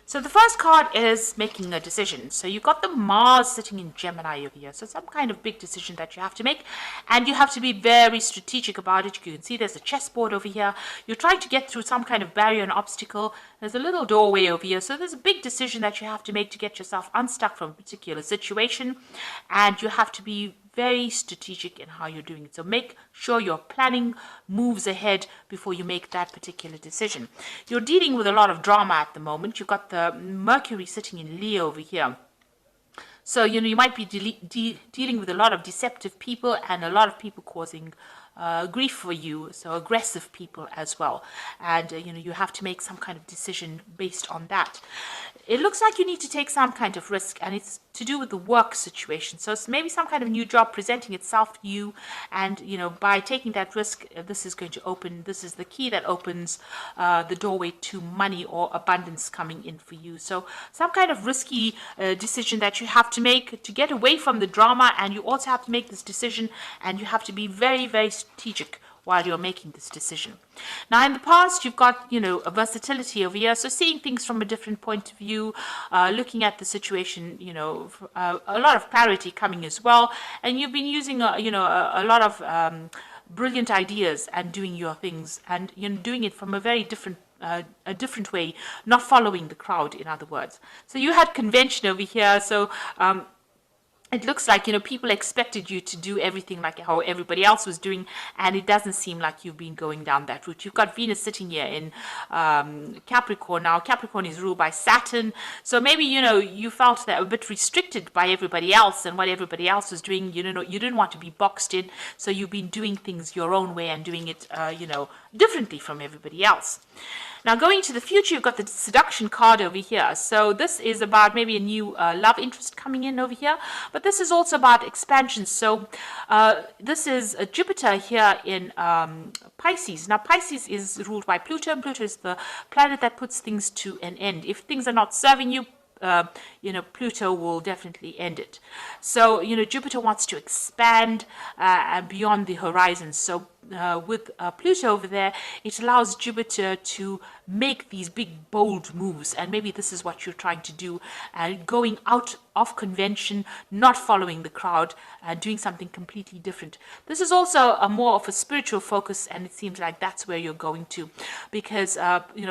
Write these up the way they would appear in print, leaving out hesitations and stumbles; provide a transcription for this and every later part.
So the first card is making a decision. So you've got the Mars sitting in Gemini over here. So some kind of big decision that you have to make, and you have to be very strategic about it. You can see there's a chessboard over here. You're trying to get through some kind of barrier and obstacle. There's a little doorway over here. So there's a big decision that you have to make to get yourself unstuck from a particular situation, and you have to be very strategic in how you're doing it. So make sure you're planning moves ahead before you make that particular decision. You're dealing with a lot of drama at the moment. You've got the Mercury sitting in Leo over here. So, you might be dealing with a lot of deceptive people and a lot of people causing grief for you, so aggressive people as well. And, you have to make some kind of decision based on that. It looks like you need to take some kind of risk, and it's to do with the work situation. So it's maybe some kind of new job presenting itself to you, and by taking that risk, this is the key that opens the doorway to money or abundance coming in for you. So some kind of risky decision that you have to make to get away from the drama, and you also have to make this decision, and you have to be very strategic while you're making this decision. Now, in the past, you've got, a versatility over here. So seeing things from a different point of view, looking at the situation, a lot of clarity coming as well. And you've been using, a lot of brilliant ideas and doing your things, and doing it from a very a different way, not following the crowd, in other words. So you had convention over here. So it looks like, people expected you to do everything like how everybody else was doing, and it doesn't seem like you've been going down that route. You've got Venus sitting here in Capricorn. Now, Capricorn is ruled by Saturn, so maybe, you felt that a bit restricted by everybody else and what everybody else was doing. You didn't want to be boxed in, so you've been doing things your own way and doing it, differently from everybody else. Now, going to the future, you've got the seduction card over here. So this is about maybe a new love interest coming in over here. But this is also about expansion. So this is Jupiter here in Pisces. Now, Pisces is ruled by Pluto. And Pluto is the planet that puts things to an end. If things are not serving you, Pluto will definitely end it. So, Jupiter wants to expand beyond the horizon. So with Pluto over there, it allows Jupiter to make these big, bold moves. And maybe this is what you're trying to do, going out of convention, not following the crowd, doing something completely different. This is also more of a spiritual focus, and it seems like that's where you're going to, because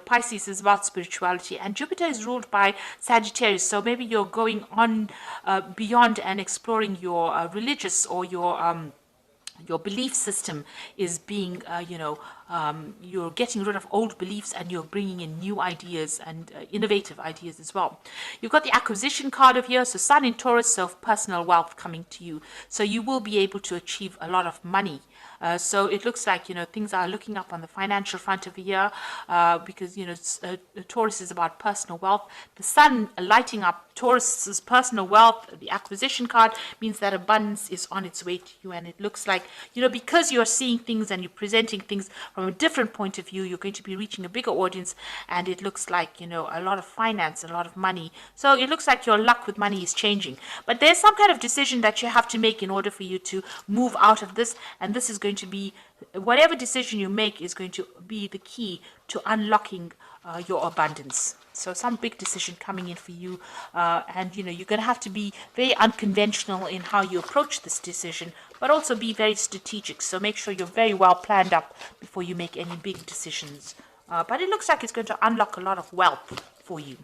Pisces is about spirituality, and Jupiter is ruled by Sagittarius. So maybe you're going on beyond and exploring your religious or your belief system is being, you're getting rid of old beliefs and you're bringing in new ideas and innovative ideas as well. You've got the acquisition card over here, so Sun in Taurus, so personal wealth coming to you. So you will be able to achieve a lot of money. So it looks like, things are looking up on the financial front over here because, Taurus is about personal wealth. The Sun lighting up Taurus's personal wealth, the acquisition card, means that abundance is on its way to you. And it looks like, because you're seeing things and you're presenting things from a different point of view, you're going to be reaching a bigger audience. And it looks like, a lot of finance, a lot of money. So it looks like your luck with money is changing. But there's some kind of decision that you have to make in order for you to move out of this. And this is going to be, whatever decision you make is going to be the key to unlocking your abundance. So some big decision coming in for you, and you're going to have to be very unconventional in how you approach this decision, but also be very strategic. So make sure you're very well planned up before you make any big decisions. But it looks like it's going to unlock a lot of wealth for you.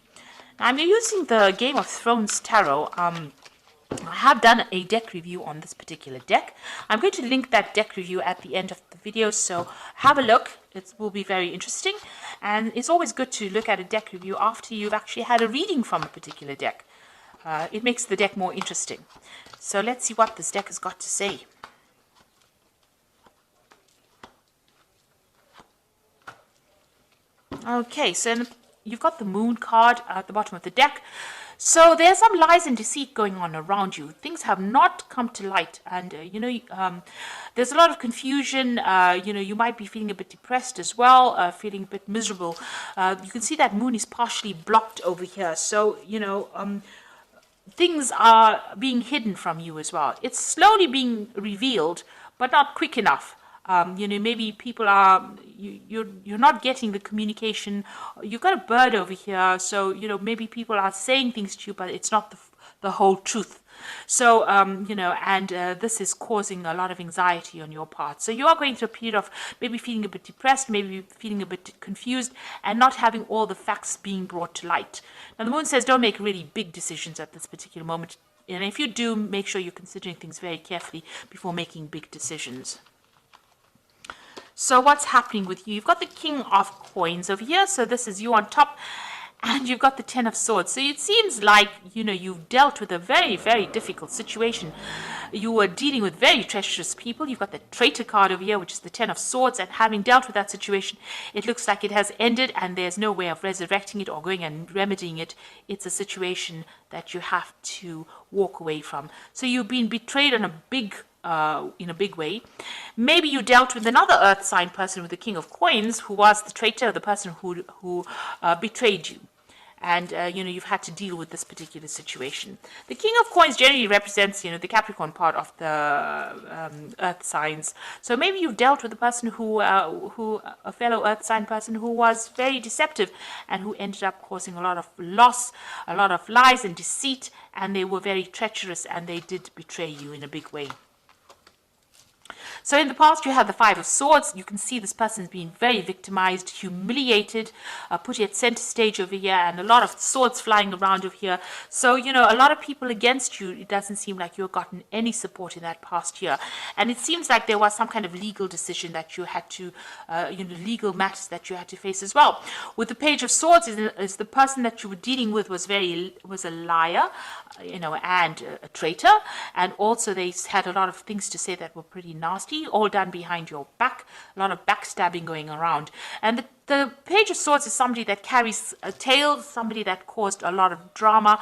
Now, I'm using the Game of Thrones Tarot. I have done a deck review on this particular deck. I'm going to link that deck review at the end of the video, so have a look. It will be very interesting, and it's always good to look at a deck review after you've actually had a reading from a particular deck. It makes the deck more interesting. So let's see what this deck has got to say. Okay, so you've got the Moon card at the bottom of the deck. So there's some lies and deceit going on around you. Things have not come to light, and there's a lot of confusion. You might be feeling a bit depressed as well, feeling a bit miserable. You can see that Moon is partially blocked over here. So things are being hidden from you as well. It's slowly being revealed, but not quick enough. Maybe people are, you're not getting the communication. You've got a bird over here, so, maybe people are saying things to you, but it's not the whole truth. So, this is causing a lot of anxiety on your part. So you are going through a period of maybe feeling a bit depressed, maybe feeling a bit confused, and not having all the facts being brought to light. Now, the moon says don't make really big decisions at this particular moment. And if you do, make sure you're considering things very carefully before making big decisions. So what's happening with you? You've got the King of Coins over here. So this is you on top. And you've got the Ten of Swords. So it seems like, you've dealt with a very, very difficult situation. You were dealing with very treacherous people. You've got the Traitor card over here, which is the Ten of Swords. And having dealt with that situation, it looks like it has ended and there's no way of resurrecting it or going and remedying it. It's a situation that you have to walk away from. So you've been betrayed on in a big way. Maybe you dealt with another earth sign person with the King of Coins, who was the traitor, the person who betrayed you. And, you've had to deal with this particular situation. The King of Coins generally represents, the Capricorn part of the earth signs. So maybe you've dealt with a person a fellow earth sign person who was very deceptive and who ended up causing a lot of loss, a lot of lies and deceit, and they were very treacherous and they did betray you in a big way. So in the past, you had the Five of Swords. You can see this person's been very victimized, humiliated, put at center stage over here, and a lot of swords flying around over here. So, a lot of people against you. It doesn't seem like you've gotten any support in that past year. And it seems like there was some kind of legal decision that you had to, legal matters that you had to face as well. With the Page of Swords, is the person that you were dealing with was a liar, and a traitor. And also they had a lot of things to say that were pretty nasty, all done behind your back, a lot of backstabbing going around. And the Page of Swords is somebody that carries a tale, somebody that caused a lot of drama,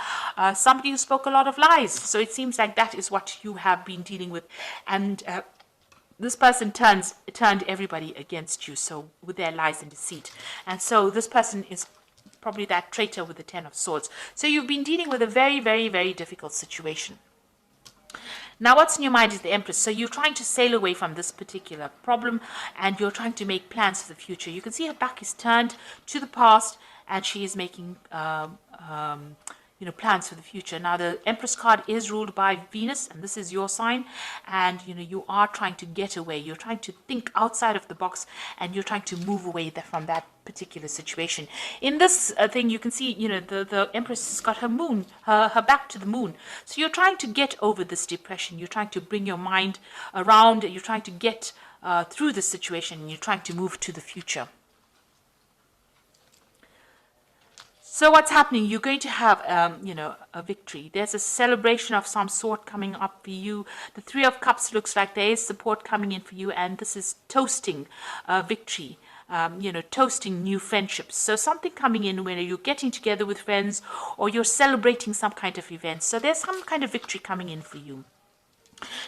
somebody who spoke a lot of lies. So it seems like that is what you have been dealing with. And this person turned everybody against you, so with their lies and deceit. And so this person is probably that traitor with the Ten of Swords. So you've been dealing with a very, very, very difficult situation. Now, what's in your mind is the Empress. So you're trying to sail away from this particular problem and you're trying to make plans for the future. You can see her back is turned to the past and she is making plans for the future. Now, the Empress card is ruled by Venus, and this is your sign. And, you are trying to get away. You're trying to think outside of the box, and you're trying to move away from that particular situation. In this thing, you can see, the Empress has got her moon, her back to the moon. So you're trying to get over this depression. You're trying to bring your mind around. You're trying to get through this situation, and you're trying to move to the future. So what's happening? You're going to have, a victory. There's a celebration of some sort coming up for you. The Three of Cups looks like there is support coming in for you, and this is toasting victory. Toasting new friendships. So something coming in when you're getting together with friends or you're celebrating some kind of event. So there's some kind of victory coming in for you.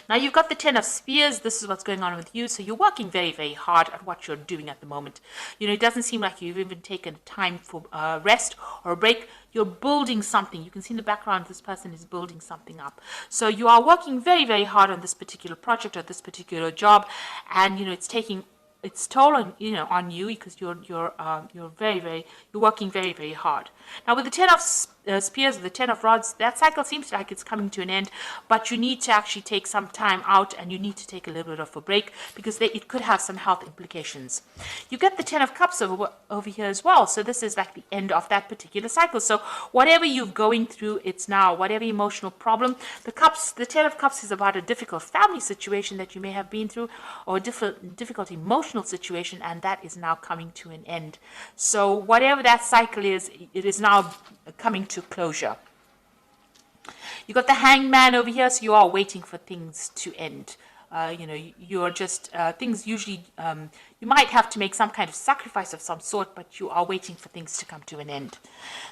Now, you've got the Ten of Spears. This is what's going on with you. So you're working very, very hard at what you're doing at the moment. It doesn't seem like you've even taken time for rest or a break. You're building something. You can see in the background, this person is building something up. So you are working very, very hard on this particular project or this particular job. And, it's taking its toll on you because you're working very, very hard. Now, with the Ten of Spears, the Ten of Rods, that cycle seems like it's coming to an end, but you need to actually take some time out and you need to take a little bit of a break because it could have some health implications. You get the Ten of Cups over here as well, so this is like the end of that particular cycle. So whatever you're going through, it's now, whatever emotional problem, the Ten of Cups is about a difficult family situation that you may have been through or a difficult emotional situation, and that is now coming to an end. So whatever that cycle is, it is now coming to closure. You got the Hangman over here, so you are waiting for things to end. You're just things usually you might have to make some kind of sacrifice of some sort, but you are waiting for things to come to an end.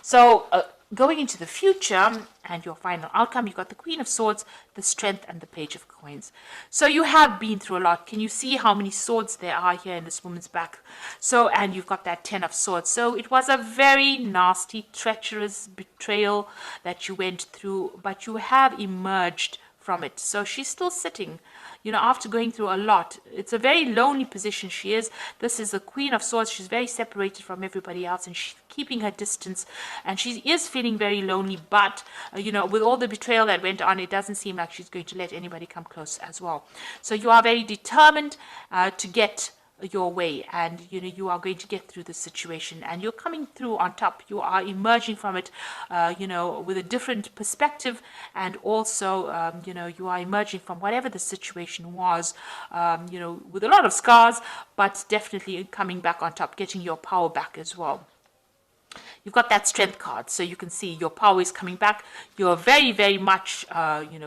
So going into the future and your final outcome, you've got the Queen of Swords, the Strength, and the Page of Coins. So you have been through a lot. Can you see how many swords there are here in this woman's back? So, and you've got that Ten of Swords. So it was a very nasty, treacherous betrayal that you went through, but you have emerged from it. So she's still sitting, after going through a lot. It's a very lonely position she is. This is the Queen of Swords. She's very separated from everybody else, and she's keeping her distance, and she is feeling very lonely. But with all the betrayal that went on, it doesn't seem like she's going to let anybody come close as well. So you are very determined to get your way, and you are going to get through the situation, and you're coming through on top. You are emerging from it with a different perspective, and also you are emerging from whatever the situation was with a lot of scars, but definitely coming back on top, getting your power back as well. You've got that strength card, so you can see your power is coming back. You're very, very much,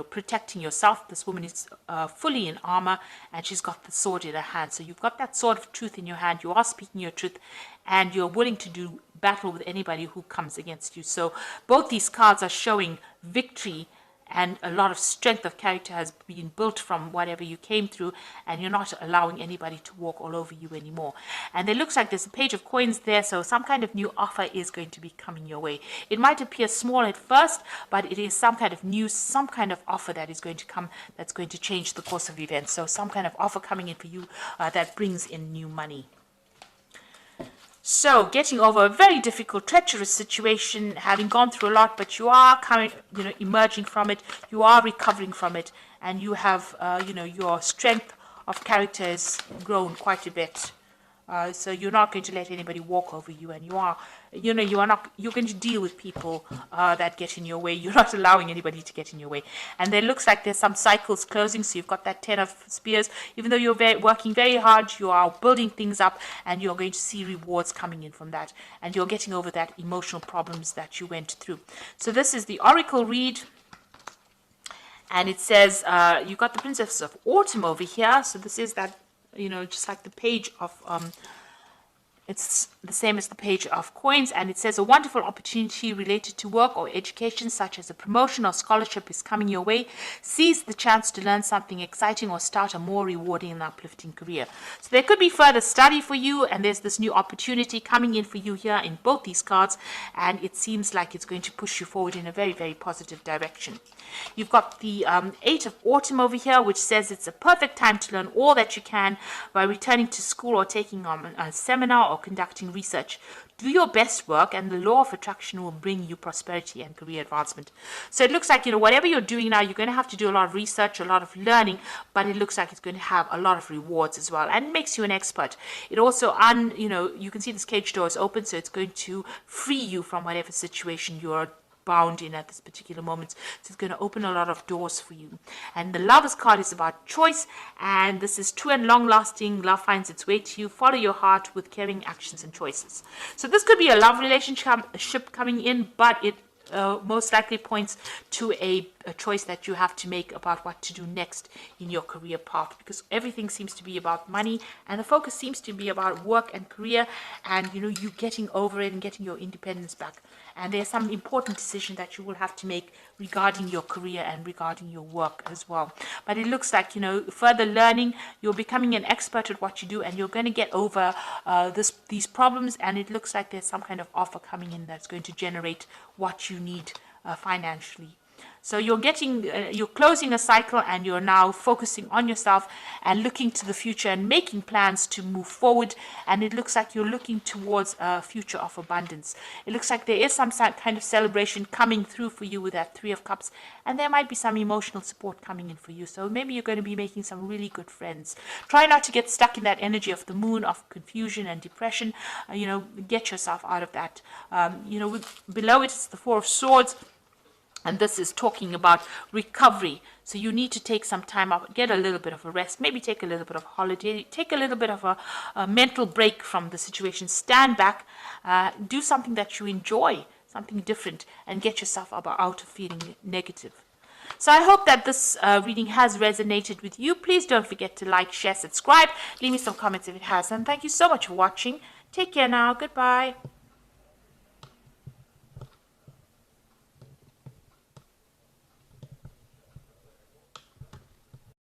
protecting yourself. This woman is fully in armor, and she's got the sword in her hand. So you've got that sword of truth in your hand. You are speaking your truth, and you're willing to do battle with anybody who comes against you. So both these cards are showing victory, and a lot of strength of character has been built from whatever you came through, and you're not allowing anybody to walk all over you anymore. And it looks like there's a page of coins there, so some kind of new offer is going to be coming your way. It might appear small at first, but it is some kind of news, some kind of offer that is going to come, that's going to change the course of events. So some kind of offer coming in for you that brings in new money. So, getting over a very difficult, treacherous situation, having gone through a lot, but you are emerging from it, you are recovering from it, and you have, your strength of character has grown quite a bit. So you're not going to let anybody walk over you, and you're going to deal with people that get in your way. You're not allowing anybody to get in your way. And there looks like there's some cycles closing, so you've got that 10 of spears. Even though you're working very hard, you are building things up, and you're going to see rewards coming in from that. And you're getting over that emotional problems that you went through. So this is the Oracle read. And it says, you've got the Princess of Autumn over here. So this is that, just like the page of, it's the same as the page of coins, and it says a wonderful opportunity related to work or education, such as a promotion or scholarship, is coming your way. Seize the chance to learn something exciting or start a more rewarding and uplifting career. So there could be further study for you, and there's this new opportunity coming in for you here in both these cards, and it seems like it's going to push you forward in a very, very positive direction. You've got the 8 of Autumn over here, which says it's a perfect time to learn all that you can by returning to school or taking on a seminar or conducting research. Do your best work, and the law of attraction will bring you prosperity and career advancement. So it looks like, whatever you're doing now, you're going to have to do a lot of research, a lot of learning, but it looks like it's going to have a lot of rewards as well, and makes you an expert. It also, you can see this cage door is open, so it's going to free you from whatever situation you're bound in at this particular moment. So it's going to open a lot of doors for you. And the Lovers card is about choice, and this is true and long lasting. Love finds its way to you. Follow your heart with caring actions and choices. So this could be a love relationship coming in, but it most likely points to a choice that you have to make about what to do next in your career path, because everything seems to be about money, and the focus seems to be about work and career, and you getting over it and getting your independence back. And there's some important decision that you will have to make regarding your career and regarding your work as well. But it looks like, further learning, you're becoming an expert at what you do, and you're going to get over these problems. And it looks like there's some kind of offer coming in that's going to generate what you need financially. So you're closing a cycle, and you're now focusing on yourself and looking to the future and making plans to move forward. And it looks like you're looking towards a future of abundance. It looks like there is some kind of celebration coming through for you with that 3 of Cups, and there might be some emotional support coming in for you. So maybe you're going to be making some really good friends. Try not to get stuck in that energy of the moon, of confusion and depression. Get yourself out of that. Below it is the 4 of Swords. And this is talking about recovery. So you need to take some time off, get a little bit of a rest, maybe take a little bit of a holiday, take a little bit of a mental break from the situation, stand back, do something that you enjoy, something different, and get yourself out of feeling negative. So I hope that this reading has resonated with you. Please don't forget to like, share, subscribe. Leave me some comments if it has. And thank you so much for watching. Take care now. Goodbye.